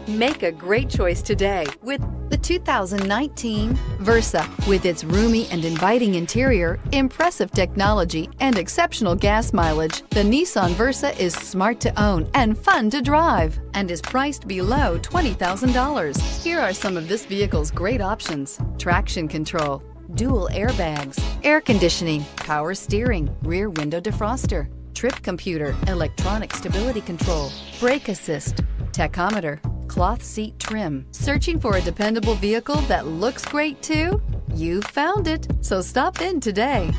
Make a great choice today with the 2019 Versa. With its roomy and inviting interior, impressive technology, and exceptional gas mileage, the Nissan Versa is smart to own and fun to drive and is priced below $20,000. Here are some of this vehicle's great options: traction control, dual airbags, air conditioning, power steering, rear window defroster, trip computer, electronic stability control, brake assist, tachometer, cloth seat trim. Searching for a dependable vehicle that looks great too? You found it, so stop in today.